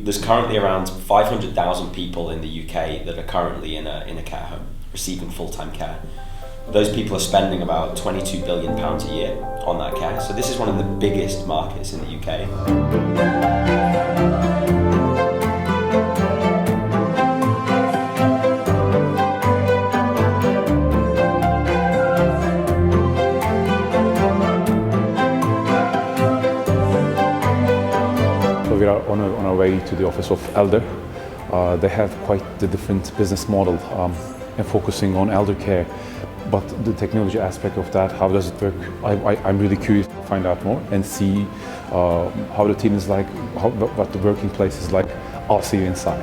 There's currently around 500,000 people in the UK that are currently in a care home, receiving full-time care. Those people are spending about £22 billion a year on that care. So this is one of the biggest markets in the UK. We are on our way to the office of Elder. They have quite the different business model and focusing on elder care. But the technology aspect of that, how does it work? I'm really curious to find out more and see how the team is like, what the working place is like. I'll see you inside.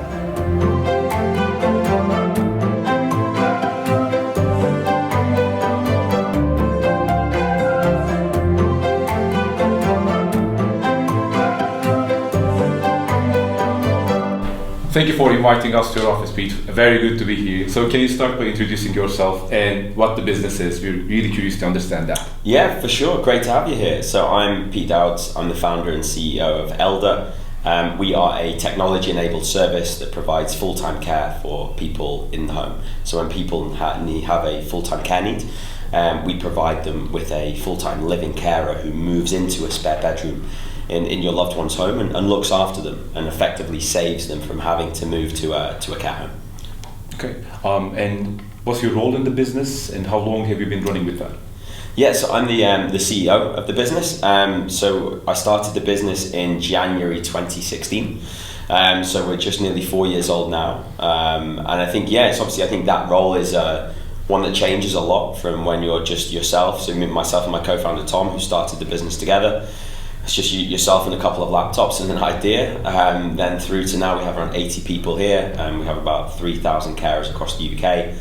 Thank you for inviting us to your office, Pete. Very good to be here. So can you start by introducing yourself and what the business is? We're really curious to understand that. Yeah, for sure. Great to have you here. So I'm Pete Dowds. I'm the founder and CEO of Elder. We are a technology-enabled service that provides full-time care for people in the home. So when people have a full-time care need, we provide them with a full-time living carer who moves into a spare bedroom in your loved one's home and looks after them and effectively saves them from having to move to a care home. Okay. And what's your role in the business and how long have you been running with that? Yeah, so I'm the CEO of the business. So I started the business in January 2016. So we're just nearly 4 years old now. And I think, it's obviously, I think that role is one that changes a lot from when you're just yourself. So myself and my co-founder Tom, who started the business together, it's just yourself and a couple of laptops and an idea. Then through to now we have around 80 people here and we have about 3,000 carers across the UK.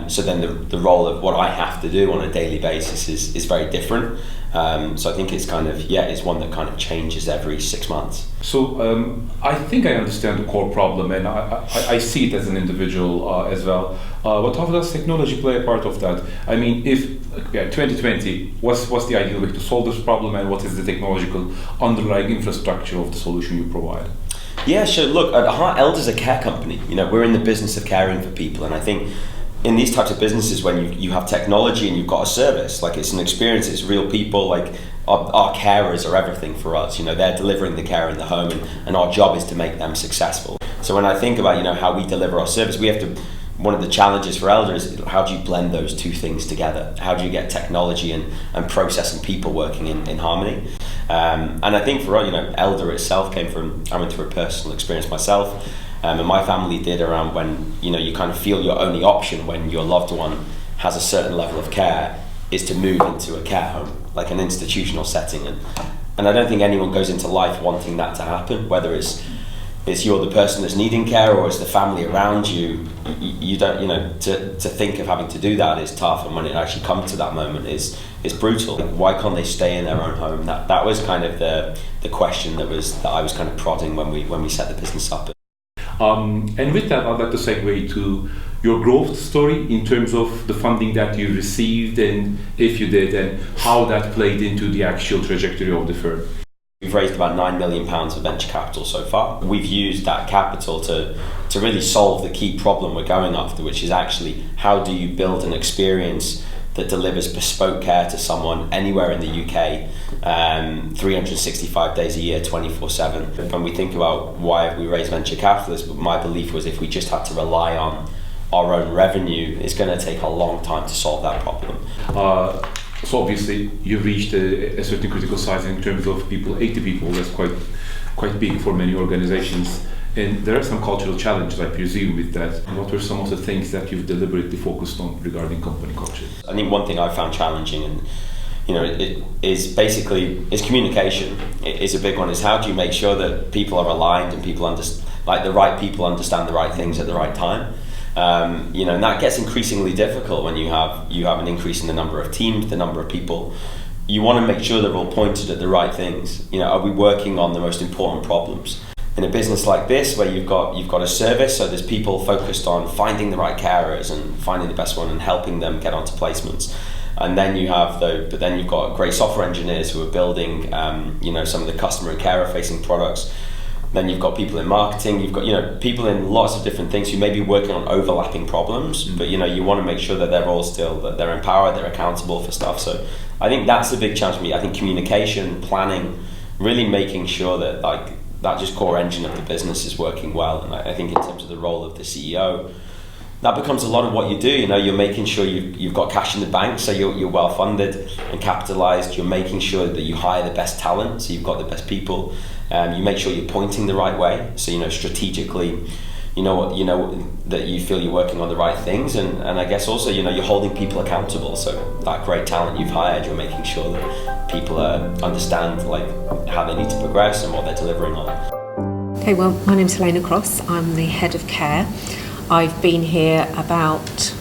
So then the role of what I have to do on a daily basis is very different. So I think it's kind of, it's one that kind of changes every 6 months. So I think I understand the core problem and I see it as an individual as well. But how does technology play a part of that? I mean, if 2020, what's the ideal way to solve this problem and what is the technological underlying infrastructure of the solution you provide? Yeah, sure. Look, at heart, Elder's a care company. We're in the business of caring for people, and I think in these types of businesses, when you have technology and you've got a service, like it's an experience, it's real people, like our carers are everything for us. They're delivering the care in the home and our job is to make them successful. So when I think about, how we deliver our service, one of the challenges for Elder is how do you blend those two things together? How do you get technology and process and people working in harmony? And I think for Elder itself I went through a personal experience myself. And my family did around when you kind of feel your only option when your loved one has a certain level of care is to move into a care home, like an institutional setting. And I don't think anyone goes into life wanting that to happen, whether it's you're the person that's needing care or it's the family around you. You don't, to think of having to do that is tough, and when it actually comes to that moment is brutal. Why can't they stay in their own home? That was kind of the question that I was kind of prodding when we set the business up. And with that, I'd like to segue to your growth story in terms of the funding that you received, and if you did, and how that played into the actual trajectory of the firm. We've raised about £9 million of venture capital so far. We've used that capital to really solve the key problem we're going after, which is actually how do you build an experience that delivers bespoke care to someone anywhere in the UK, 365 days a year, 24/7. When we think about why we raise venture capitalists, my belief was if we just had to rely on our own revenue, it's going to take a long time to solve that problem. So obviously you've reached a certain critical size in terms of people, 80 people, that's quite big for many organizations. And there are some cultural challenges, I presume, with that. What were some of the things that you've deliberately focused on regarding company culture? I think one thing I found challenging, and it is communication. It is a big one. Is how do you make sure that people are aligned and people the right people understand the right things at the right time? And that gets increasingly difficult when you have an increase in the number of teams, the number of people. You want to make sure they're all pointed at the right things. Are we working on the most important problems? In a business like this, where you've got a service, so there's people focused on finding the right carers and finding the best one and helping them get onto placements. And then you've got great software engineers who are building, some of the customer and carer facing products. Then you've got people in marketing, you've got, you know, people in lots of different things who may be working on overlapping problems, but you know, you want to make sure that they're all still, that they're empowered, they're accountable for stuff. So I think that's a big challenge for me. I think communication, planning, really making sure that like that just core engine of the business is working well. And I think in terms of the role of the CEO, that becomes a lot of what you do. You know, you're making sure you've got cash in the bank, so you're well funded and capitalized. You're making sure that you hire the best talent, so you've got the best people. You make sure you're pointing the right way, so you know strategically, you know that you feel you're working on the right things, and I guess also, you know, you're holding people accountable. So that great talent you've hired, you're making sure that people understand like how they need to progress and what they're delivering on. Okay, well, my name's Helena Cross. I'm the head of care. I've been here about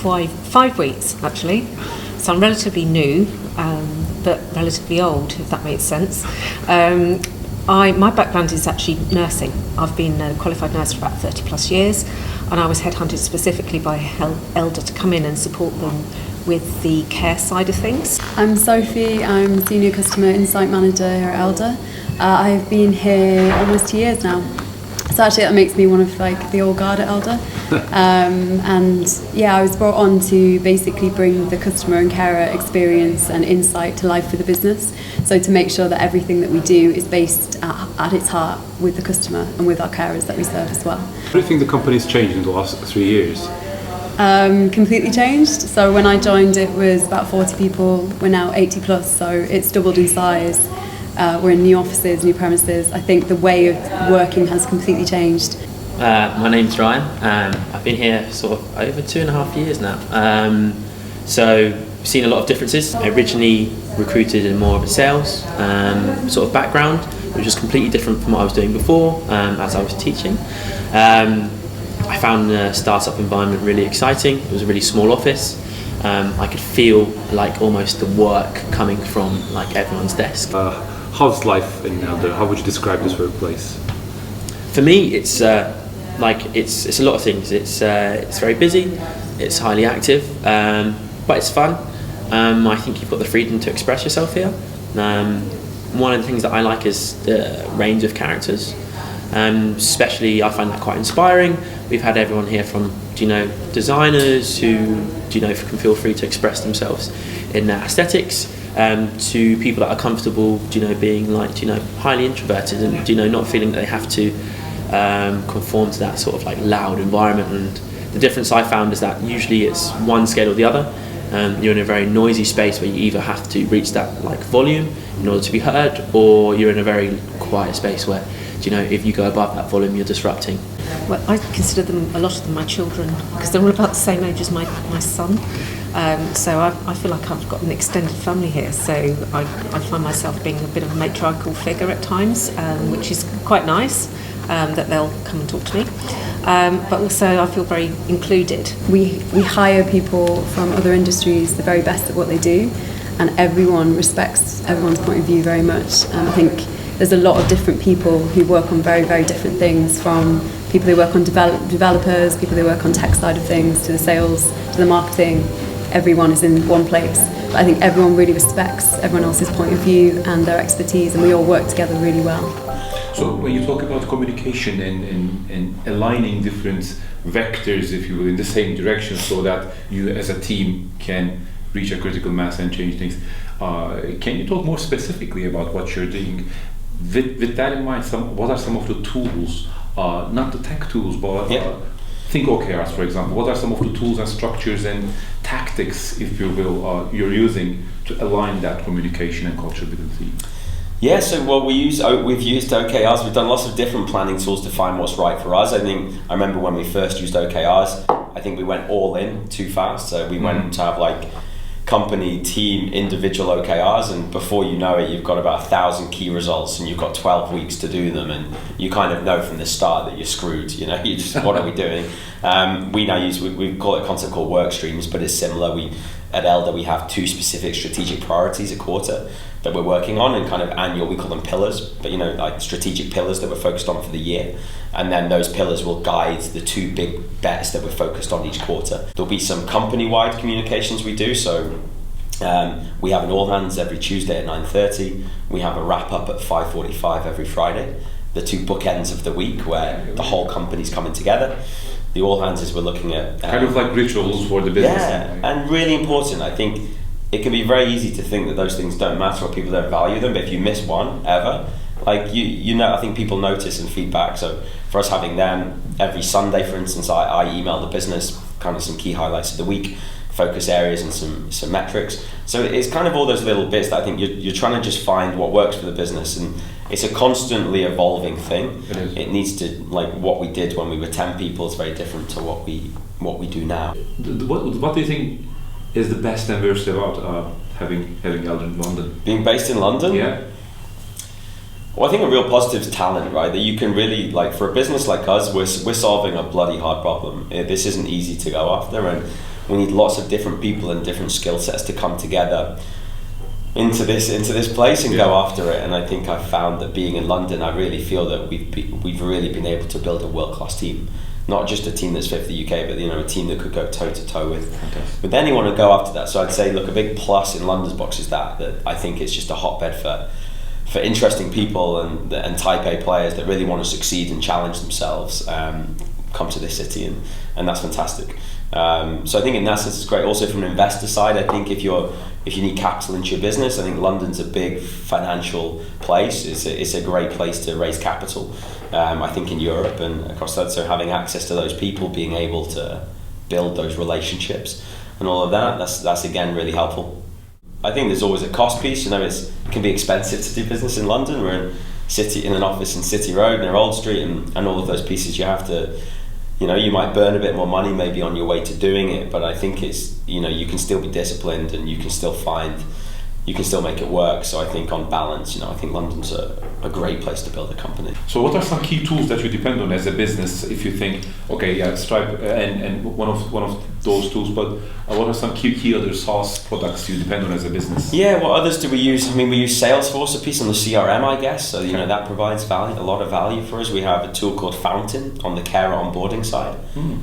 five weeks actually, so I'm relatively new, but relatively old, if that makes sense. My background is actually nursing. I've been a qualified nurse for about 30 plus years, and I was headhunted specifically by Elder to come in and support them with the care side of things. I'm Sophie, I'm Senior Customer Insight Manager here at Elder. I've been here almost 2 years now. So actually that makes me one of like the old guard at Elder. And yeah, I was brought on to basically bring the customer and carer experience and insight to life for the business. So to make sure that everything that we do is based at its heart with the customer and with our carers that we serve as well. What do you think the company's changed in the last 3 years? Completely changed. So when I joined it was about 40 people, we're now 80 plus, so it's doubled in size. We're in new offices, new premises. I think the way of working has completely changed. My name's Ryan. I've been here sort of over 2.5 years now. So I've seen a lot of differences. I originally recruited in more of a sales sort of background, which was completely different from what I was doing before as I was teaching. I found the startup environment really exciting. It was a really small office. I could feel like almost the work coming from like everyone's desk. How's life in Elder? How would you describe this workplace? For me, it's it's a lot of things. It's very busy, it's highly active, but it's fun. I think you've got the freedom to express yourself here. One of the things that I like is the range of characters. Especially, I find that quite inspiring. We've had everyone here from, designers who, can feel free to express themselves in their aesthetics, to people that are comfortable, being like, highly introverted and, not feeling that they have to conform to that sort of like loud environment. And the difference I found is that usually it's one scale or the other. You're in a very noisy space where you either have to reach that like volume in order to be heard, or you're in a very quiet space where, if you go above that volume, you're disrupting. Well, I consider them, a lot of them, my children, because they're all about the same age as my son. So I feel like I've got an extended family here, so I find myself being a bit of a matriarchal figure at times, which is quite nice, that they'll come and talk to me. But also I feel very included. We hire people from other industries, the very best at what they do, and everyone respects everyone's point of view very much. I think there's a lot of different people who work on very, very different things, from people who work on developers, people who work on tech side of things, to the sales, to the marketing. Everyone is in one place. But I think everyone really respects everyone else's point of view and their expertise, and we all work together really well. So when you talk about communication and aligning different vectors, if you will, in the same direction, so that you as a team can reach a critical mass and change things, can you talk more specifically about what you're doing? With that in mind, what are some of the tools, not the tech tools, but think OKRs, for example. What are some of the tools and structures and tactics, if you will, you're using to align that communication and culture with the team? Yeah, so we've used OKRs. We've done lots of different planning tools to find what's right for us. I remember when we first used OKRs, I think we went all in too fast. So we went to have like company, team, individual OKRs, and before you know it, you've got about 1,000 key results and you've got 12 weeks to do them, and you kind of know from the start that you're screwed. You just, what are we doing? We now we call it a concept called work streams, but it's similar. At Elder, we have 2 specific strategic priorities a quarter that we're working on, and kind of annual, we call them pillars, but like strategic pillars that we're focused on for the year. And then those pillars will guide the 2 big bets that we're focused on each quarter. There'll be some company-wide communications we do. So we have an all hands every Tuesday at 9:30. We have a wrap up at 5:45 every Friday. the two bookends of the week where the whole company's coming together. The all hands we're looking at kind of like rituals for the business. Yeah, and really important. I think it can be very easy to think that those things don't matter or people don't value them, but if you miss one ever, like you know, I think people notice and feedback. So for us having them every Sunday, for instance, I email the business kind of some key highlights of the week, focus areas and some metrics. So it's kind of all those little bits that I think you're trying to just find what works for the business, and it's a constantly evolving thing. It is. It needs to, like what we did when we were 10 people is very different to what we do now. What do you think is the best and worst about having Elder in London? Being based in London? Yeah. Well, I think a real positive is talent, right? That you can really, like, for a business like us, we're solving a bloody hard problem. This isn't easy to go after, and we need lots of different people and different skill sets to come together into this place and go after it. And I think I've found that being in London, I really feel that we've really been able to build a world-class team. Not just a team that's fit for the UK, but a team that could go toe-to-toe with anyone and go after that. So I'd say, look, a big plus in London's box is that I think it's just a hotbed for interesting people and type A players that really want to succeed and challenge themselves, come to this city, and that's fantastic. So I think in that sense it's great. Also from an investor side, I think if you need capital into your business, I think London's a big financial place. It's a great place to raise capital. I think in Europe and across that, so having access to those people, being able to build those relationships and all of that's again really helpful. I think there's always a cost piece. It can be expensive to do business in London. We're in an office in City Road near Old Street, and all of those pieces you have to, you might burn a bit more money maybe on your way to doing it, but I think it's, you can still be disciplined and you can still make it work. So I think on balance, I think London's a great place to build a company. So what are some key tools that you depend on as a business if you think, okay, yeah, Stripe and one of those tools, but what are some key other SaaS products you depend on as a business? Yeah, what others do we use? We use Salesforce, a piece on the CRM, I guess. So, that provides a lot of value for us. We have a tool called Fountain on the care onboarding side.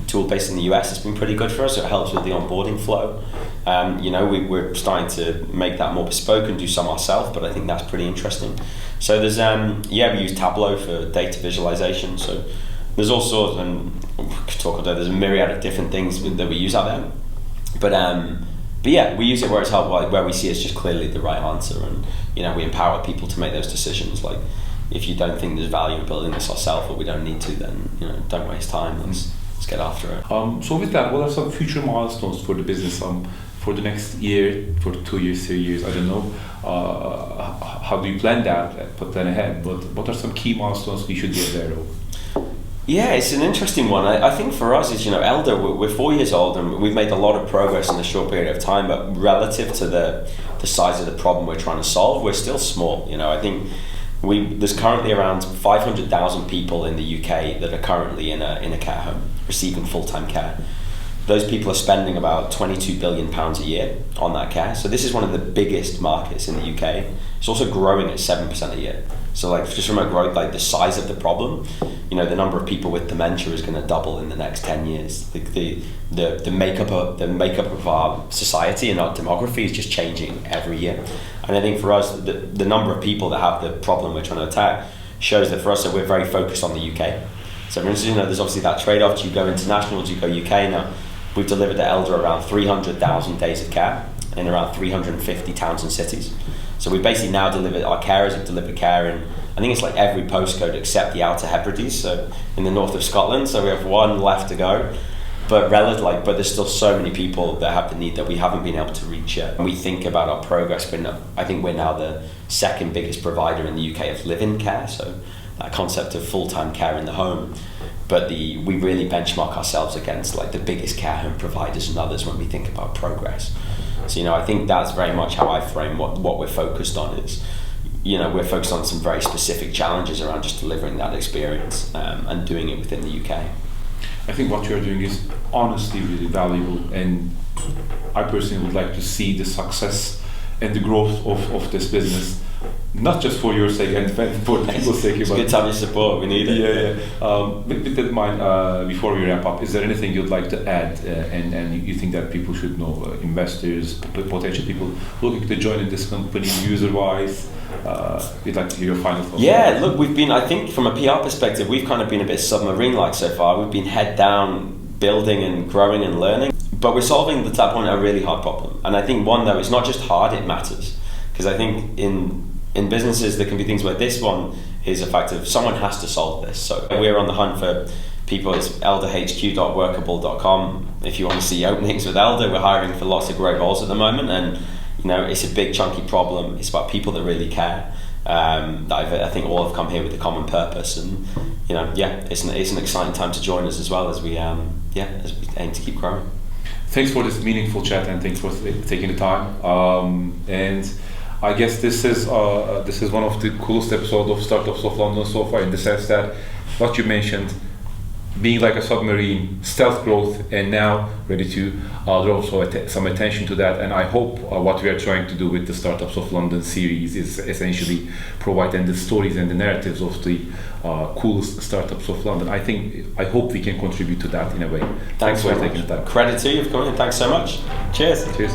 Tool based in the US has been pretty good for us. So it helps with the onboarding flow. We're starting to make that more bespoke and do some ourselves, but I think that's pretty interesting. So there's we use Tableau for data visualization. So there's all sorts, and we could talk about, there's a myriad of different things that we use out there. But yeah, we use it where it's helpful, like where we see it's just clearly the right answer, and we empower people to make those decisions. Like if you don't think there's value in building this ourselves, or we don't need to, then don't waste time. Let's get after it. So with that, what are some future milestones for the business? For the next year, for 2 years, 3 years, I don't know. How do you plan that? Put that ahead. But what are some key milestones we should be aware of? Yeah, it's an interesting one. I think for us, is Elder. We're 4 years old and we've made a lot of progress in a short period of time. But relative to the size of the problem we're trying to solve, we're still small. I think there's currently around 500,000 people in the UK that are currently in a care home receiving full-time care. Those people are spending about £22 billion a year on that care. So this is one of the biggest markets in the UK. It's also growing at 7% a year. So just from a growth, the size of the problem, the number of people with dementia is going to double in the next 10 years. The makeup of our society and our demography is just changing every year. And I think for us, the number of people that have the problem we're trying to attack shows that for us that we're very focused on the UK. So for instance, there's obviously that trade-off. Do you go international? Do you go UK? Now, we've delivered at Elder around 300,000 days of care in around 350 towns and cities. So we basically now our carers have delivered care in, I think it's every postcode except the Outer Hebrides, so in the north of Scotland. So we have one left to go, but but there's still so many people that have the need that we haven't been able to reach yet. When we think about our progress, I think we're now the second biggest provider in the UK of live-in care, so that concept of full-time care in the home. But we really benchmark ourselves against the biggest care home providers and others when we think about progress. So I think that's very much how I frame what we're focused on is, we're focused on some very specific challenges around just delivering that experience and doing it within the UK. I think what you're doing is honestly really valuable, and I personally would like to see the success and the growth of this business not just for your sake and for the people's sake. It's good to have your support. We need it. With that in mind, before we wrap up, is there anything you'd like to add, and you think that people should know, investors, potential people looking to join in this company, user-wise? We'd like to hear your final thoughts. Yeah, look, I think from a PR perspective, we've kind of been a bit submarine-like so far. We've been head down, building and growing and learning, but we're solving the tap on a really hard problem. And I think one, though, it's not just hard, it matters. Because I think in businesses there can be things where this one is a fact of someone has to solve this. So we're on the hunt for people. It's elderhq.workable.com. If you want to see openings with Elder, we're hiring for lots of great roles at the moment, and it's a big chunky problem. It's about people that really care. I think all have come here with a common purpose, and it's an exciting time to join us as well as we aim to keep growing. Thanks for this meaningful chat, and thanks for taking the time. And I guess this is one of the coolest episodes of Startups of London so far, in the sense that what you mentioned, being like a submarine, stealth growth, and now ready to draw some attention to that. And I hope what we are trying to do with the Startups of London series is essentially provide the stories and the narratives of the coolest startups of London. I hope we can contribute to that in a way. Thanks for taking the time. Credit to you for coming, and thanks so much. Cheers. Cheers.